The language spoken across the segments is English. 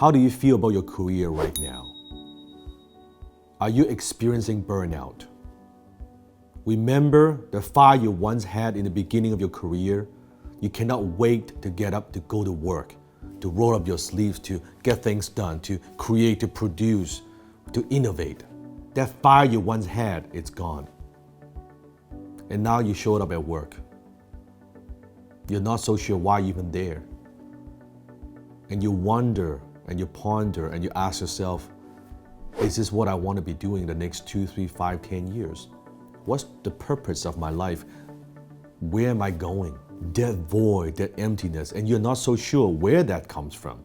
How do you feel about your career right now? Are you experiencing burnout? Remember the fire you once had in the beginning of your career? You cannot wait to get up to go to work, to roll up your sleeves, to get things done, to create, to produce, to innovate. That fire you once had, it's gone. And now you showed up at work. You're not so sure why you're even there. And you wonder and you ponder and you ask yourself, is this what I want to be doing the next 2, 3, 5, 10 years? What's the purpose of my life? Where am I going? That void, that emptiness, and you're not so sure where that comes from.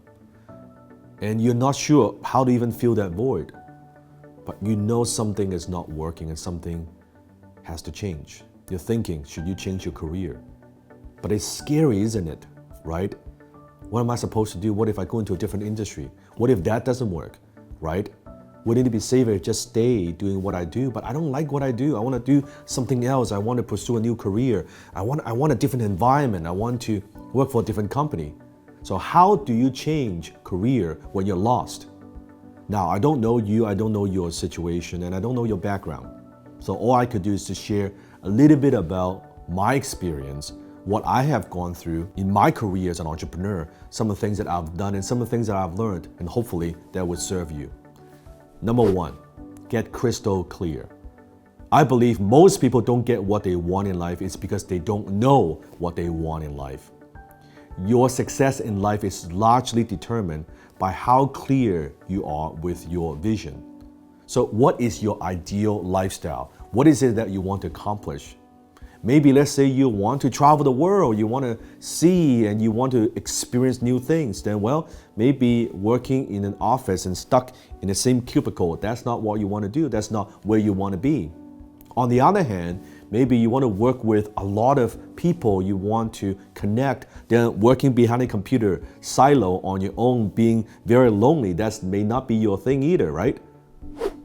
And you're not sure how to even fill that void. But you know something is not working and something has to change. You're thinking, should you change your career? But it's scary, isn't it? Right? What am I supposed to do? What if I go into a different industry? What if that doesn't work? Right? Wouldn't it be safer to just stay doing what I do? But I don't like what I do. I want to do something else. I want to pursue a new career. I want a different environment. I want to work for a different company. So how do you change career when you're lost? Now, I don't know you, I don't know your situation, and I don't know your background. So all I could do is to share a little bit about my experience, what I have gone through in my career as an entrepreneur, some of the things that I've done and some of the things that I've learned, and hopefully that would serve you. Number one, get crystal clear. I believe most people don't get what they want in life is because they don't know what they want in life. Your success in life is largely determined by how clear you are with your vision. So what is your ideal lifestyle? What is it that you want to accomplish? Maybe let's say you want to travel the world, you want to see and you want to experience new things. Then well, maybe working in an office and stuck in the same cubicle, that's not what you want to do. That's not where you want to be. On the other hand, maybe you want to work with a lot of people, you want to connect, then working behind a computer silo on your own, being very lonely, that may not be your thing either, right?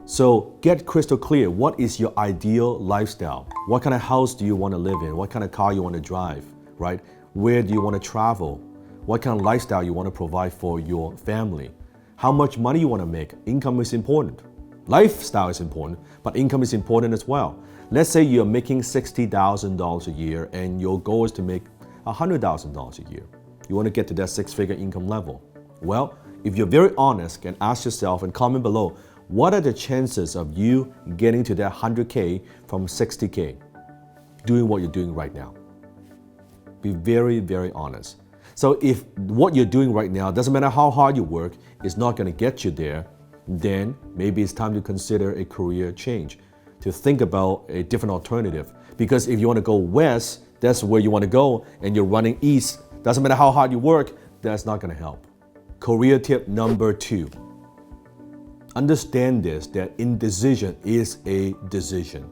So get crystal clear. What is your ideal lifestyle? What kind of house do you want to live in? What kind of car you want to drive, right? Where do you want to travel? What kind of lifestyle you want to provide for your family? How much money you want to make? Income is important. Lifestyle is important, but income is important as well. Let's say you're making $60,000 a year and your goal is to make $100,000 a year. You want to get to that six-figure income level. Well, if you're very honest and ask yourself and comment below, what are the chances of you getting to that 100K from 60K, doing what you're doing right now? Be very, very honest. So if what you're doing right now, doesn't matter how hard you work, is not going to get you there, then maybe it's time to consider a career change, to think about a different alternative. Because if you want to go west, that's where you want to go, and you're running east, doesn't matter how hard you work, that's not going to help. Career tip number 2. Understand this, that indecision is a decision.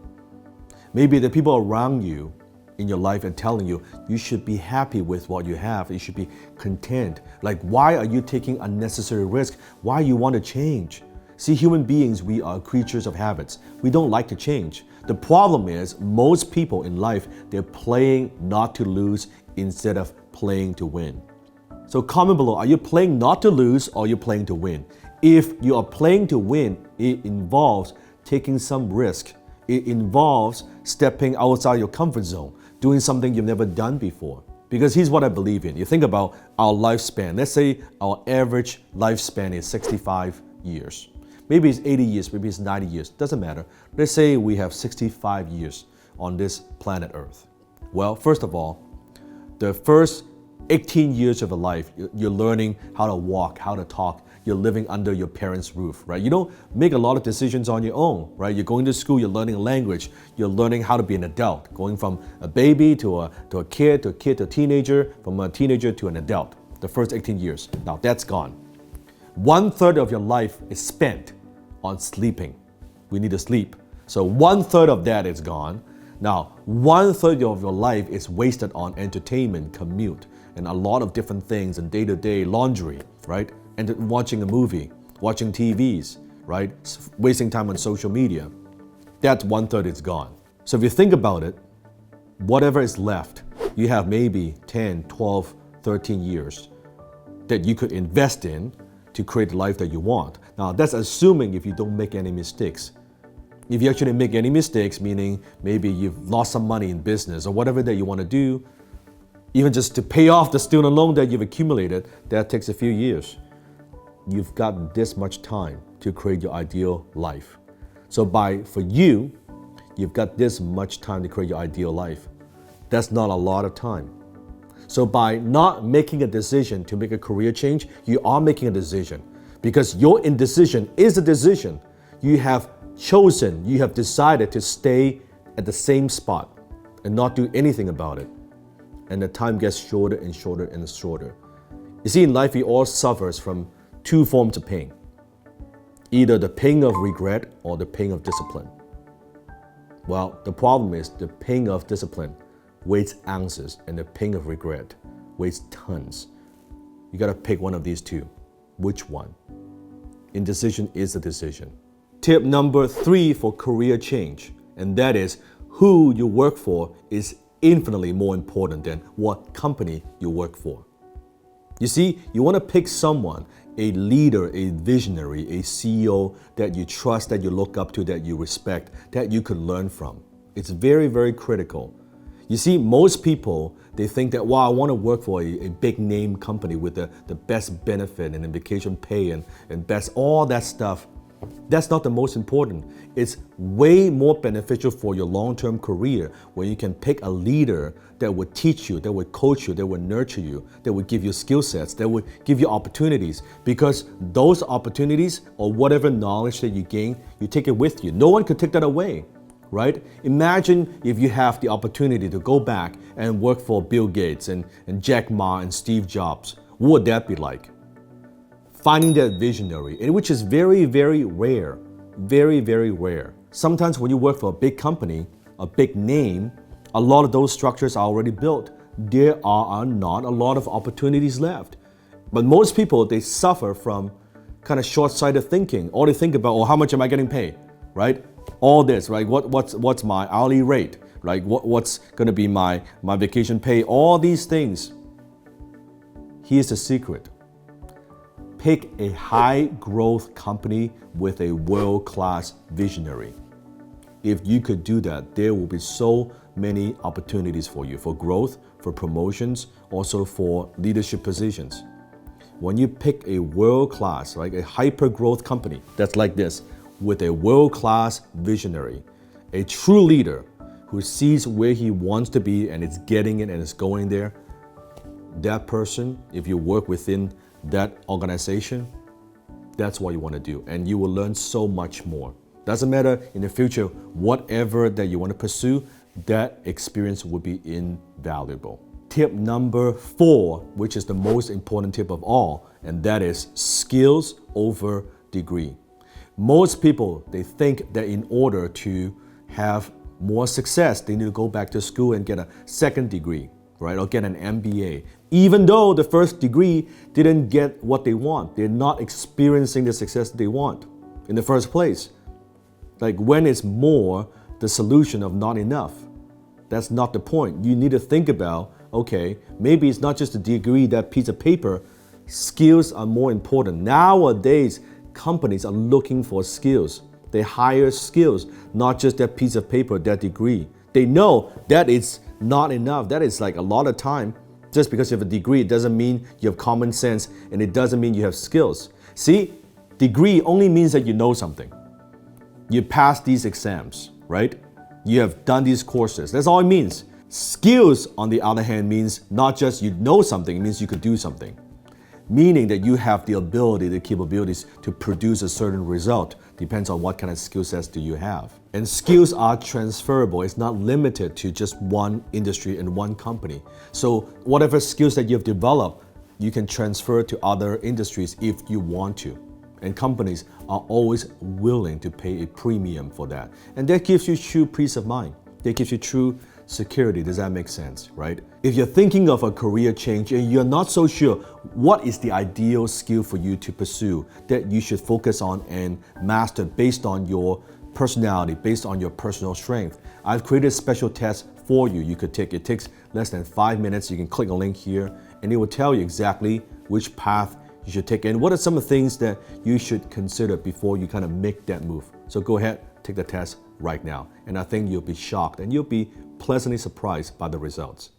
Maybe the people around you in your life are telling you, you should be happy with what you have. You should be content. Like, why are you taking unnecessary risk? Why you want to change? See, human beings, we are creatures of habits. We don't like to change. The problem is most people in life, they're playing not to lose instead of playing to win. So comment below, are you playing not to lose or are you playing to win? If you are playing to win, it involves taking some risk. It involves stepping outside your comfort zone, doing something you've never done before. Because here's what I believe in. You think about our lifespan. Let's say our average lifespan is 65 years. Maybe it's 80 years, maybe it's 90 years, doesn't matter. Let's say we have 65 years on this planet Earth. Well, first of all, the first 18 years of your life, you're learning how to walk, how to talk. You're living under your parents' roof, right? You don't make a lot of decisions on your own, right? You're going to school, you're learning a language, you're learning how to be an adult, going from a baby to a kid, to a teenager, from a teenager to an adult, the first 18 years. Now that's gone. 1/3 of your life is spent on sleeping. We need to sleep. So 1/3 of that is gone. Now, 1/3 of your life is wasted on entertainment, commute, and a lot of different things, and day-to-day laundry, right? And watching a movie, watching TVs, right? Wasting time on social media. That 1/3 is gone. So if you think about it, whatever is left, you have maybe 10, 12, 13 years that you could invest in to create the life that you want. Now, that's assuming if you don't make any mistakes. If you actually make any mistakes, meaning maybe you've lost some money in business or whatever that you want to do, even just to pay off the student loan that you've accumulated, that takes a few years. You've got this much time to create your ideal life. So for you, you've got this much time to create your ideal life. That's not a lot of time. So by not making a decision to make a career change, you are making a decision, because your indecision is a decision. You have chosen, you have decided to stay at the same spot and not do anything about it. And the time gets shorter and shorter and shorter. You see, in life, we all suffers from two forms of pain. Either the pain of regret or the pain of discipline. Well, the problem is the pain of discipline weighs ounces and the pain of regret weighs tons. You gotta pick one of these two. Which one? Indecision is a decision. Tip number 3 for career change, and that is who you work for is infinitely more important than what company you work for. You see, you want to pick someone, a leader, a visionary, a CEO that you trust, that you look up to, that you respect, that you could learn from. It's very, very critical. You see, most people, they think that, wow, I want to work for a big name company with the best benefit and vacation pay and best all that stuff. That's not the most important. It's way more beneficial for your long-term career when you can pick a leader that would teach you, that would coach you, that would nurture you, that would give you skill sets, that would give you opportunities. Because those opportunities or whatever knowledge that you gain, you take it with you. No one could take that away, right? Imagine if you have the opportunity to go back and work for Bill Gates and Jack Ma and Steve Jobs. What would that be like? Finding that visionary, and which is very, very rare. Very, very rare. Sometimes when you work for a big company, a big name, a lot of those structures are already built. There are not a lot of opportunities left. But most people, they suffer from kind of short-sighted thinking. All they think about, oh, how much am I getting paid, right? All this, right? What's my hourly rate, right? What's going to be my vacation pay? All these things. Here's the secret. Pick a high-growth company with a world-class visionary. If you could do that, there will be so many opportunities for you, for growth, for promotions, also for leadership positions. When you pick a world-class, like a hyper-growth company that's like this, with a world-class visionary, a true leader who sees where he wants to be and is getting it and is going there, that person, if you work within that organization, that's what you want to do, and you will learn so much more. Doesn't matter in the future, whatever that you want to pursue, that experience will be invaluable. Tip number 4, which is the most important tip of all, and that is skills over degree. Most people, they think that in order to have more success, they need to go back to school and get a second degree, right? Or get an MBA. Even though the first degree didn't get what they want. They're not experiencing the success that they want in the first place. Like, when it's more the solution of not enough. That's not the point. You need to think about, okay, maybe it's not just a degree, that piece of paper. Skills are more important. Nowadays, companies are looking for skills. They hire skills, not just that piece of paper, that degree. They know that it's not enough. That is like a lot of time. Just because you have a degree, it doesn't mean you have common sense, and it doesn't mean you have skills. See, degree only means that you know something. You passed these exams, right? You have done these courses. That's all it means. Skills, on the other hand, means not just you know something, it means you could do something. Meaning that you have the ability, the capabilities to produce a certain result. Depends on what kind of skill sets do you have. And skills are transferable. It's not limited to just one industry and one company. So whatever skills that you've developed, you can transfer to other industries if you want to. And companies are always willing to pay a premium for that. And that gives you true peace of mind. That gives you true security. Does that make sense, right? If you're thinking of a career change and you're not so sure what is the ideal skill for you to pursue that you should focus on and master based on your personality, based on your personal strength, I've created a special test for you. You could take, it takes less than 5 minutes. You can click a link here and it will tell you exactly which path you should take? And what are some of the things that you should consider before you kind of make that move? So go ahead, take the test right now. And I think you'll be shocked and you'll be pleasantly surprised by the results.